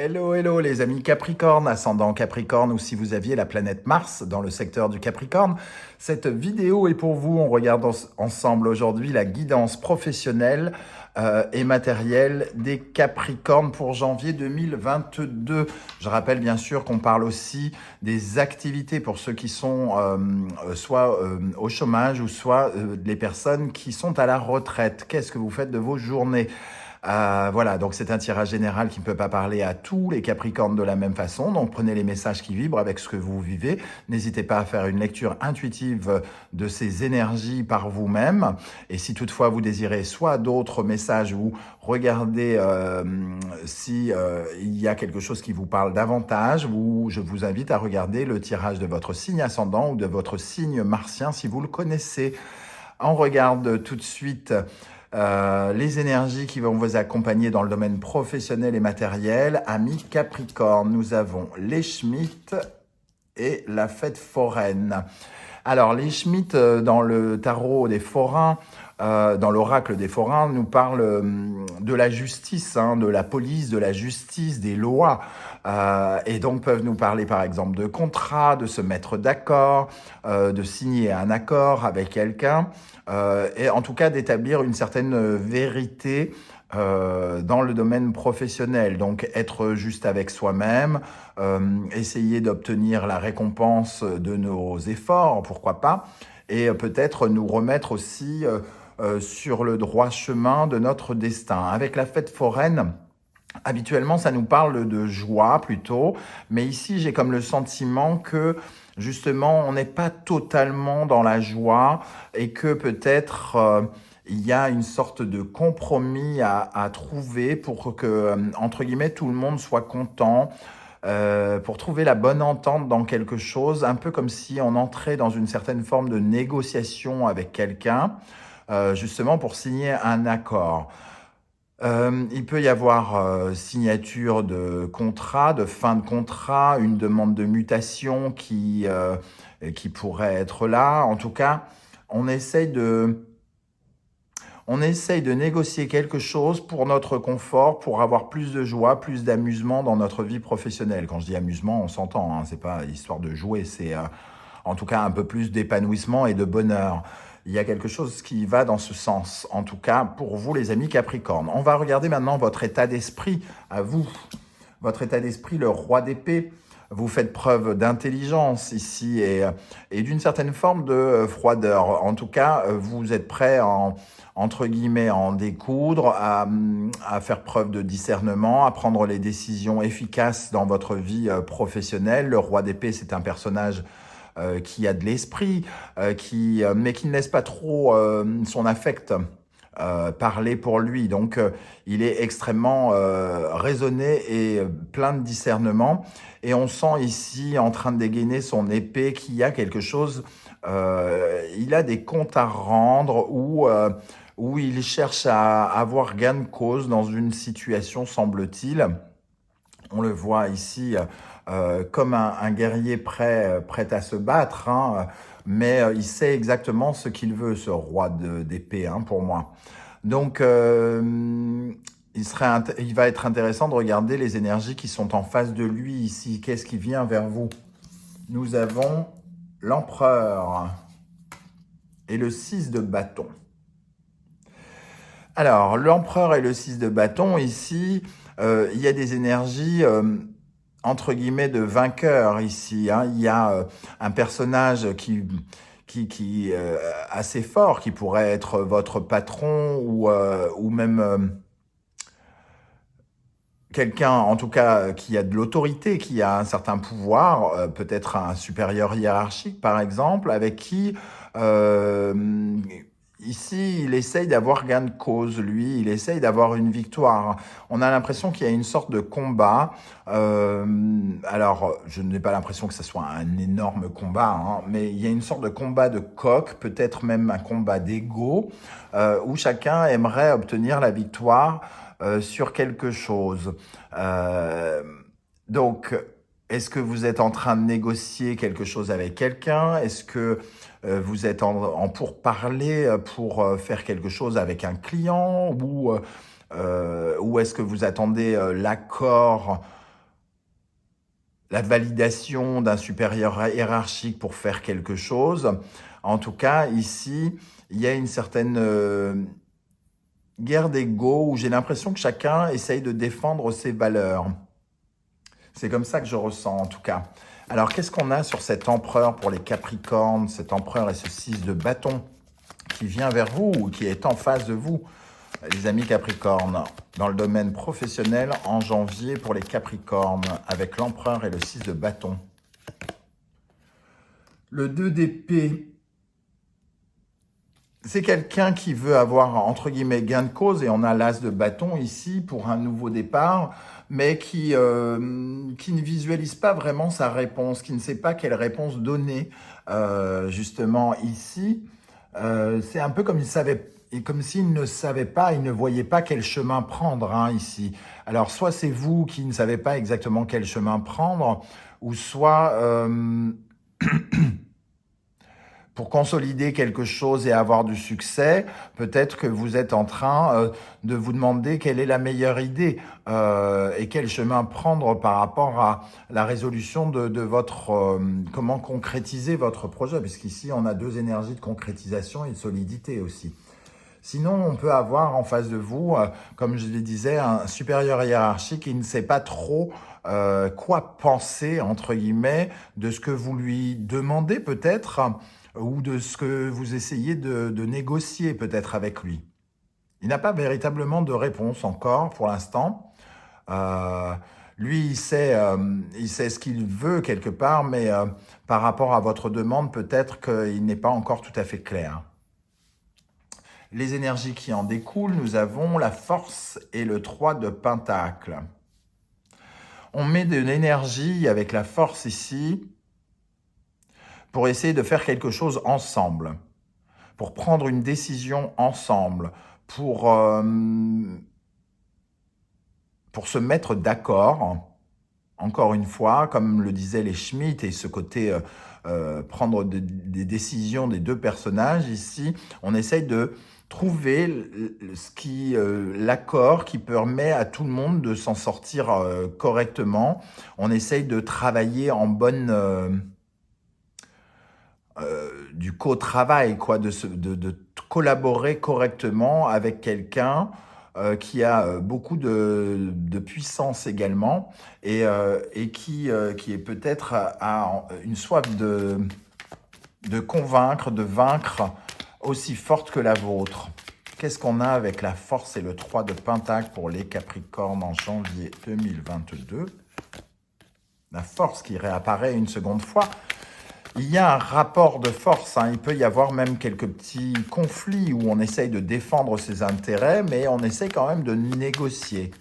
Hello, hello les amis Capricorne, ascendant Capricorne ou si vous aviez la planète Mars dans le secteur du Capricorne. Cette vidéo est pour vous, on regarde ensemble aujourd'hui la guidance professionnelle et matérielle des Capricornes pour janvier 2022. Je rappelle bien sûr qu'on parle aussi des activités pour ceux qui sont soit au chômage ou soit les personnes qui sont à la retraite. Qu'est-ce que vous faites de vos journées ? Voilà, donc c'est un tirage général qui ne peut pas parler à tous les Capricornes de la même façon. Donc prenez les messages qui vibrent avec ce que vous vivez. N'hésitez pas à faire une lecture intuitive de ces énergies par vous-même. Et si toutefois vous désirez soit d'autres messages ou regardez si il y a quelque chose qui vous parle davantage, je vous invite à regarder le tirage de votre signe ascendant ou de votre signe martien si vous le connaissez. On regarde tout de suite les énergies qui vont vous accompagner dans le domaine professionnel et matériel. Amis Capricorne, nous avons les Schmitt et la fête foraine. Alors, les Schmitt, dans le tarot des forains, dans l'oracle des forains, nous parlent de la justice, de la police, de la justice, des lois. Et donc peuvent nous parler par exemple de contrat, de se mettre d'accord, de signer un accord avec quelqu'un, et en tout cas d'établir une certaine vérité dans le domaine professionnel. Donc être juste avec soi-même, essayer d'obtenir la récompense de nos efforts, pourquoi pas, et peut-être nous remettre aussi sur le droit chemin de notre destin. Avec la fête foraine, habituellement, ça nous parle de joie plutôt, mais ici, j'ai comme le sentiment que justement, on n'est pas totalement dans la joie et que peut-être il y a une sorte de compromis à trouver pour que, entre guillemets, tout le monde soit content, pour trouver la bonne entente dans quelque chose, un peu comme si on entrait dans une certaine forme de négociation avec quelqu'un, justement pour signer un accord. Il peut y avoir signature de contrat, de fin de contrat, une demande de mutation qui pourrait être là. En tout cas, on essaye de négocier quelque chose pour notre confort, pour avoir plus de joie, plus d'amusement dans notre vie professionnelle. Quand je dis amusement, on s'entend, c'est pas histoire de jouer, c'est en tout cas un peu plus d'épanouissement et de bonheur. Il y a quelque chose qui va dans ce sens, en tout cas pour vous les amis Capricorne. On va regarder maintenant votre état d'esprit à vous. Votre état d'esprit, le roi d'épée. Vous faites preuve d'intelligence ici et d'une certaine forme de froideur. En tout cas, vous êtes prêt entre guillemets, à en découdre, à faire preuve de discernement, à prendre les décisions efficaces dans votre vie professionnelle. Le roi d'épée, c'est un personnage qui a de l'esprit, mais qui ne laisse pas trop son affect parler pour lui. Donc, il est extrêmement raisonné et plein de discernement. Et on sent ici, en train de dégainer son épée, qu'il y a quelque chose, il a des comptes à rendre où il cherche à avoir gain de cause dans une situation, semble-t-il. On le voit ici comme un guerrier prêt à se battre, mais il sait exactement ce qu'il veut, ce roi d'épée, pour moi. Donc, il va être intéressant de regarder les énergies qui sont en face de lui ici. Qu'est-ce qui vient vers vous? Nous avons l'empereur et le 6 de bâton. Alors, l'empereur et le 6 de bâton, ici, il y a des énergies, entre guillemets, de vainqueur ici. Il y a un personnage qui assez fort, qui pourrait être votre patron ou même quelqu'un, en tout cas, qui a de l'autorité, qui a un certain pouvoir, peut-être un supérieur hiérarchique, par exemple, avec qui... Ici, il essaye d'avoir gain de cause, lui, il essaye d'avoir une victoire. On a l'impression qu'il y a une sorte de combat. Alors, je n'ai pas l'impression que ce soit un énorme combat, mais il y a une sorte de combat de coq, peut-être même un combat d'ego, où chacun aimerait obtenir la victoire sur quelque chose. Donc, est-ce que vous êtes en train de négocier quelque chose avec quelqu'un? Est-ce que vous êtes en pourparlers pour faire quelque chose avec un client? Ou est-ce que vous attendez l'accord la validation d'un supérieur hiérarchique pour faire quelque chose. En tout cas, ici, il y a une certaine guerre d'ego où j'ai l'impression que chacun essaye de défendre ses valeurs. C'est comme ça que je ressens en tout cas. Alors, qu'est-ce qu'on a sur cet empereur pour les Capricornes, cet empereur et ce 6 de bâton qui vient vers vous ou qui est en face de vous, les amis Capricornes, dans le domaine professionnel en janvier pour les Capricornes, avec l'empereur et le 6 de bâton. Le 2 d'épée, c'est quelqu'un qui veut avoir, entre guillemets, gain de cause, et on a l'as de bâton ici pour un nouveau départ, mais qui ne visualise pas vraiment sa réponse, qui ne sait pas quelle réponse donner, justement, ici. C'est un peu comme comme s'il ne savait pas, il ne voyait pas quel chemin prendre, hein, ici. Alors, soit c'est vous qui ne savez pas exactement quel chemin prendre, ou soit... pour consolider quelque chose et avoir du succès, peut-être que vous êtes en train de vous demander quelle est la meilleure idée et quel chemin prendre par rapport à la résolution de votre... comment concrétiser votre projet, puisqu'ici, on a deux énergies de concrétisation et de solidité aussi. Sinon, on peut avoir en face de vous, comme je le disais, un supérieur hiérarchique qui ne sait pas trop quoi penser, entre guillemets, de ce que vous lui demandez peut-être, ou de ce que vous essayez de négocier peut-être avec lui. Il n'a pas véritablement de réponse encore pour l'instant. Lui, il sait ce qu'il veut quelque part, mais par rapport à votre demande, peut-être qu'il n'est pas encore tout à fait clair. Les énergies qui en découlent, nous avons la force et le 3 de Pentacle. On met de l'énergie avec la force ici pour essayer de faire quelque chose ensemble, pour prendre une décision ensemble, pour se mettre d'accord, encore une fois, comme le disaient les Schmitt, et ce côté prendre des décisions des deux personnages ici, on essaye de trouver l'accord qui permet à tout le monde de s'en sortir correctement. On essaye de travailler en bonne... du co-travail, quoi, de collaborer correctement avec quelqu'un qui a beaucoup de puissance également et qui est peut-être à une soif de convaincre, de vaincre aussi forte que la vôtre. Qu'est-ce qu'on a avec la force et le 3 de Pentacle pour les Capricornes en janvier 2022? La force qui réapparaît une seconde fois. Il y a un rapport de force, hein. Il peut y avoir même quelques petits conflits où on essaye de défendre ses intérêts, mais on essaye quand même de négocier.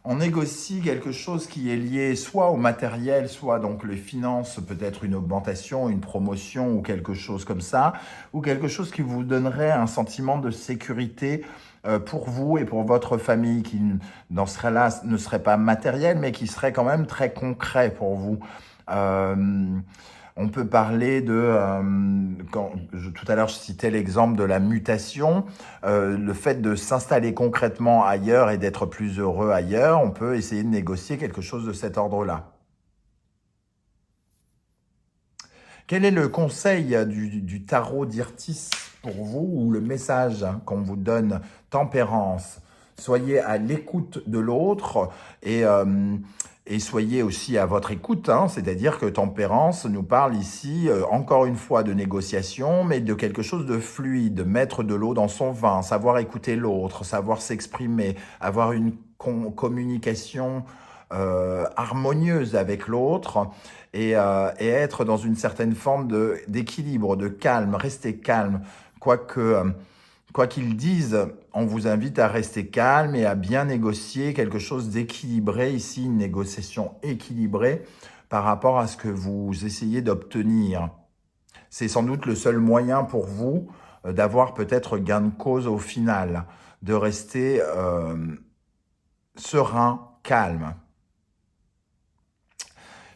On négocie quelque chose qui est lié soit au matériel, soit donc les finances, peut-être une augmentation, une promotion ou quelque chose comme ça, ou quelque chose qui vous donnerait un sentiment de sécurité pour vous et pour votre famille, qui dans ce cas-là ne serait pas matériel, mais qui serait quand même très concret pour vous. On peut parler tout à l'heure je citais l'exemple de la mutation, le fait de s'installer concrètement ailleurs et d'être plus heureux ailleurs, on peut essayer de négocier quelque chose de cet ordre-là. Quel est le conseil du tarot d'Irtis pour vous, ou le message qu'on vous donne? Tempérance. Soyez à l'écoute de l'autre et soyez aussi à votre écoute, hein, c'est-à-dire que tempérance nous parle ici, encore une fois, de négociation, mais de quelque chose de fluide, mettre de l'eau dans son vin, savoir écouter l'autre, savoir s'exprimer, avoir une communication harmonieuse avec l'autre et être dans une certaine forme d'équilibre, de calme, rester calme, quoi qu'ils disent, on vous invite à rester calme et à bien négocier quelque chose d'équilibré. Ici, une négociation équilibrée par rapport à ce que vous essayez d'obtenir. C'est sans doute le seul moyen pour vous d'avoir peut-être gain de cause au final, de rester serein, calme.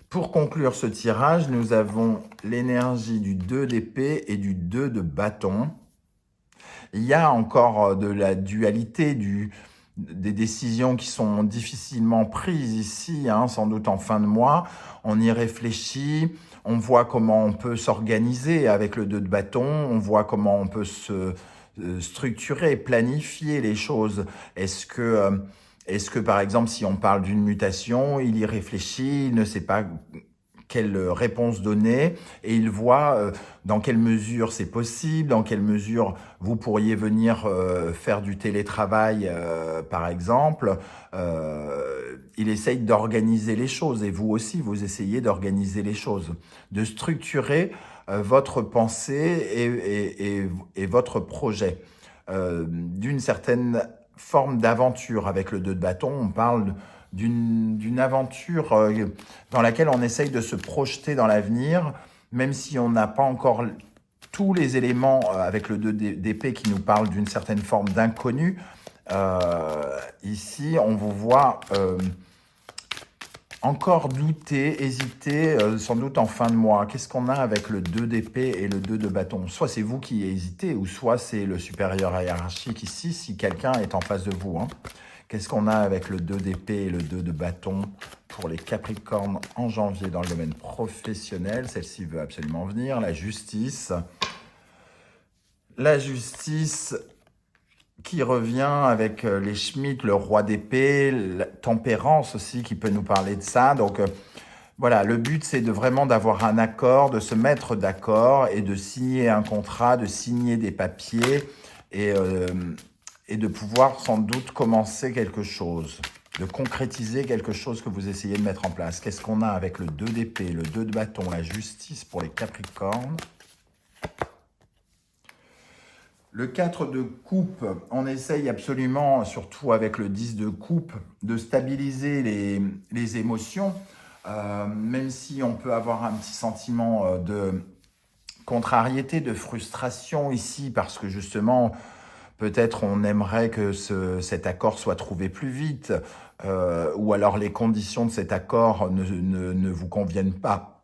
Pour conclure ce tirage, nous avons l'énergie du 2 d'épée et du 2 de bâton. Il y a encore de la dualité, des décisions qui sont difficilement prises ici, hein, sans doute en fin de mois. On y réfléchit, on voit comment on peut s'organiser avec le 2 de bâton, on voit comment on peut se structurer, planifier les choses. Est-ce que, par exemple, si on parle d'une mutation, il y réfléchit, il ne sait pas quelle réponse donner et il voit dans quelle mesure c'est possible, dans quelle mesure vous pourriez venir faire du télétravail, par exemple. Il essaye d'organiser les choses et vous aussi, vous essayez d'organiser les choses, de structurer votre pensée et votre projet. D'une certaine forme d'aventure avec le 2 de bâton, on parle d'une aventure dans laquelle on essaye de se projeter dans l'avenir, même si on n'a pas encore tous les éléments avec le 2 d'épée qui nous parle d'une certaine forme d'inconnu. Ici, on vous voit encore douter, hésiter, sans doute en fin de mois. Qu'est-ce qu'on a avec le 2 d'épée et le 2 de bâton? Soit c'est vous qui hésitez, ou soit c'est le supérieur hiérarchique ici, si quelqu'un est en face de vous, hein. Qu'est-ce qu'on a avec le 2 d'épée et le 2 de bâton pour les Capricornes en janvier dans le domaine professionnel? Celle-ci veut absolument venir. La justice. La justice qui revient avec les Schmitt, le roi d'épée, la tempérance aussi qui peut nous parler de ça. Donc voilà, le but c'est de vraiment d'avoir un accord, de se mettre d'accord et de signer un contrat, de signer des papiers et de pouvoir sans doute commencer quelque chose, de concrétiser quelque chose que vous essayez de mettre en place. Qu'est-ce qu'on a avec le 2 d'épée, le 2 de bâton, la justice pour les Capricornes? Le 4 de coupe, on essaye absolument, surtout avec le 10 de coupe, de stabiliser les émotions, même si on peut avoir un petit sentiment de contrariété, de frustration ici, parce que justement, peut-être on aimerait que cet accord soit trouvé plus vite, ou alors les conditions de cet accord ne vous conviennent pas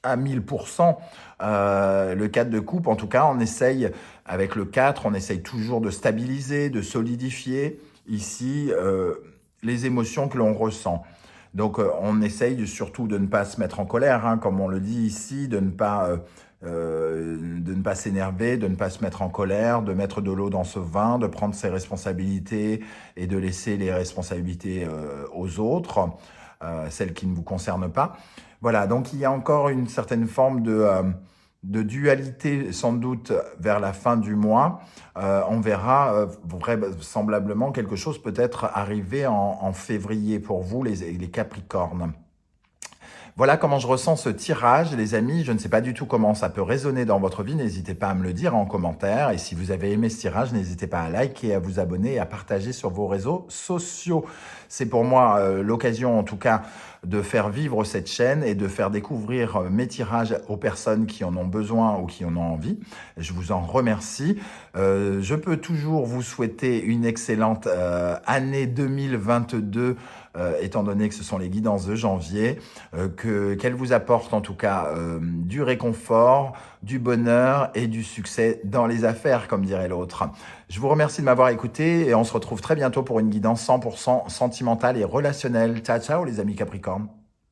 à 1000%. Le 4 de coupe, en tout cas, on essaye, avec le 4, on essaye toujours de stabiliser, de solidifier ici les émotions que l'on ressent. Donc, on essaye surtout de ne pas se mettre en colère, hein, comme on le dit ici, de ne pas s'énerver, de ne pas se mettre en colère, de mettre de l'eau dans ce vin, de prendre ses responsabilités et de laisser les responsabilités aux autres, celles qui ne vous concernent pas. Voilà, donc il y a encore une certaine forme de dualité sans doute vers la fin du mois. On verra vraisemblablement quelque chose peut-être arriver en février pour vous, les Capricornes. Voilà comment je ressens ce tirage, les amis. Je ne sais pas du tout comment ça peut résonner dans votre vie. N'hésitez pas à me le dire en commentaire. Et si vous avez aimé ce tirage, n'hésitez pas à liker, à vous abonner et à partager sur vos réseaux sociaux. C'est pour moi l'occasion, en tout cas, de faire vivre cette chaîne et de faire découvrir mes tirages aux personnes qui en ont besoin ou qui en ont envie. Je vous en remercie. Je peux toujours vous souhaiter une excellente année 2022, étant donné que ce sont les guidances de janvier, qu'elles vous apportent en tout cas du réconfort, du bonheur et du succès dans les affaires, comme dirait l'autre. Je vous remercie de m'avoir écouté et on se retrouve très bientôt pour une guidance 100% sentimentale et relationnelle. Ciao, ciao les amis Capricornes.